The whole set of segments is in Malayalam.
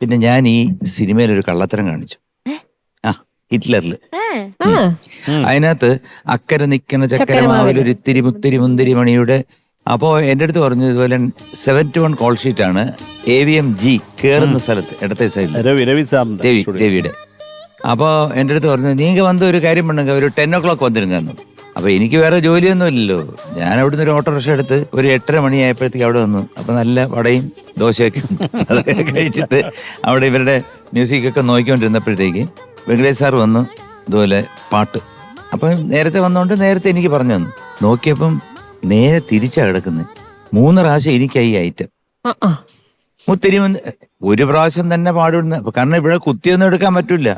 പിന്നെ ഞാൻ ഈ സിനിമയിൽ ഒരു കള്ളത്തരം കാണിച്ചു. ഹിറ്റ്ലറിൽ അതിനകത്ത് അക്കരെ നിൽക്കുന്ന ചക്കരമാവിൽ ഒരു ഇത്തിരി മുത്തിരി മുന്തിരി മണിയുടെ. അപ്പോൾ എൻ്റെ അടുത്ത് പറഞ്ഞു ഇതുപോലെ 71 കോൾ ഷീറ്റാണ് AVM G കയറുന്ന സ്ഥലത്ത് ഇടത്തെ സൈഡിൽ രവിയുടെ. അപ്പോൾ എൻ്റെ അടുത്ത് പറഞ്ഞു നീങ്ക വന്ന് ഒരു കാര്യം പണ്ടുങ്ക ഒരു 10 o'clock വന്നിരുന്നു. അപ്പൊ എനിക്ക് വേറെ ജോലിയൊന്നും ഇല്ലല്ലോ. ഞാൻ അവിടുന്ന് ഒരു ഓട്ടോറിക്ഷ എടുത്ത് ഒരു 8:30 മണിയായപ്പോഴത്തേക്ക് അവിടെ വന്നു. അപ്പൊ നല്ല വടയും ദോശയൊക്കെ അതൊക്കെ കഴിച്ചിട്ട് അവിടെ ഇവരുടെ മ്യൂസിക്കൊക്കെ നോക്കിക്കൊണ്ടിരുന്നപ്പോഴത്തേക്ക് വെങ്കടേഷ് സാർ വന്നു ഇതുപോലെ പാട്ട്. അപ്പം നേരത്തെ വന്നോണ്ട് നേരത്തെ എനിക്ക് പറഞ്ഞു തന്നു. നോക്കിയപ്പം നേരെ തിരിച്ചാ കിടക്കുന്നത്. 3 പ്രാവശ്യം എനിക്കായി ഐറ്റം മുത്തിരി ഒരു പ്രാവശ്യം തന്നെ പാടുന്ന. കാരണം ഇവിടെ കുത്തിയൊന്നും എടുക്കാൻ പറ്റൂല,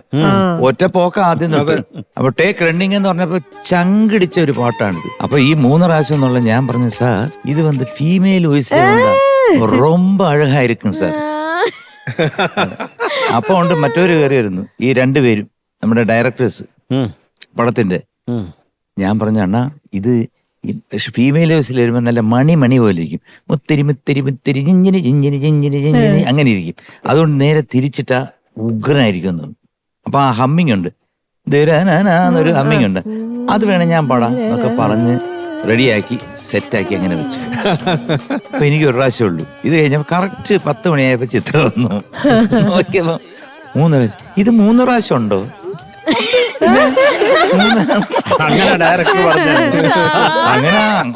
ഒറ്റ പോക്ക ആദ്യം നോക്കി. അപ്പൊ ടേക്ക് റണ്ണിങ് എന്ന് പറഞ്ഞപ്പോ ചങ്കിടിച്ച ഒരു പാട്ടാണിത്. അപ്പൊ ഈ 3 പ്രാവശ്യം എന്നുള്ള ഞാൻ പറഞ്ഞു സാർ ഇത് വന്ന് ഫീമെയിൽ വോയിസ് ரொம்ப അഴകായിരിക്കും സാർ. അപ്പൊ ഉണ്ട് മറ്റൊരു കയറി വരുന്നു ഈ 2 പേരും നമ്മുടെ ഡയറക്ടേഴ്സ് പടത്തിന്റെ. ഞാൻ പറഞ്ഞു അണ്ണാ ഇത് ഫീമെയിൽ വോയിസിൽ വരുമ്പോൾ നല്ല മണി പോലെ ഇരിക്കും. മുത്തിരി മുത്തിരി മുത്തിരി ചിഞ്ചിനി ചിഞ്ചിനി ചിഞ്ചിനി ചിഞ്ചിനി അങ്ങനെ ഇരിക്കും. അതുകൊണ്ട് നേരെ തിരിച്ചിട്ടാ ഉഗ്രനായിരിക്കും. അപ്പൊ ആ ഹമ്മിങ് ഉണ്ട്, എന്നൊരു ഹമ്മിങ് ഉണ്ട്. അത് വേണം ഞാൻ പാടാം എന്നൊക്കെ പറഞ്ഞ് റെഡിയാക്കി സെറ്റാക്കി അങ്ങനെ വെച്ചു. അപ്പൊ എനിക്ക് ഒരു പ്രാവശ്യം ഉള്ളൂ. ഇത് കഴിഞ്ഞപ്പോ കറക്റ്റ് 10 മണിയായപ്പോ ചിത്രം വന്നു. നോക്കിയപ്പോ 3 പ്രാവശ്യം. ഇത് 3 പ്രാവശ്യം ഉണ്ടോ?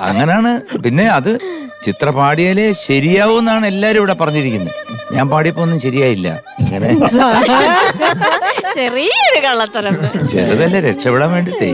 അങ്ങനാണ്. പിന്നെ അത് ചിത്ര പാടിയാലേ ശരിയാവൂന്നാണ് എല്ലാരും ഇവിടെ പറഞ്ഞിരിക്കുന്നത്. ഞാൻ പാടിയപ്പോ ഒന്നും ശരിയായില്ല. അങ്ങനെ ചെറിയൊരു കള്ളത്തരം, ചെറുതല്ലേ രക്ഷപ്പെടാൻ വേണ്ടിട്ടേ.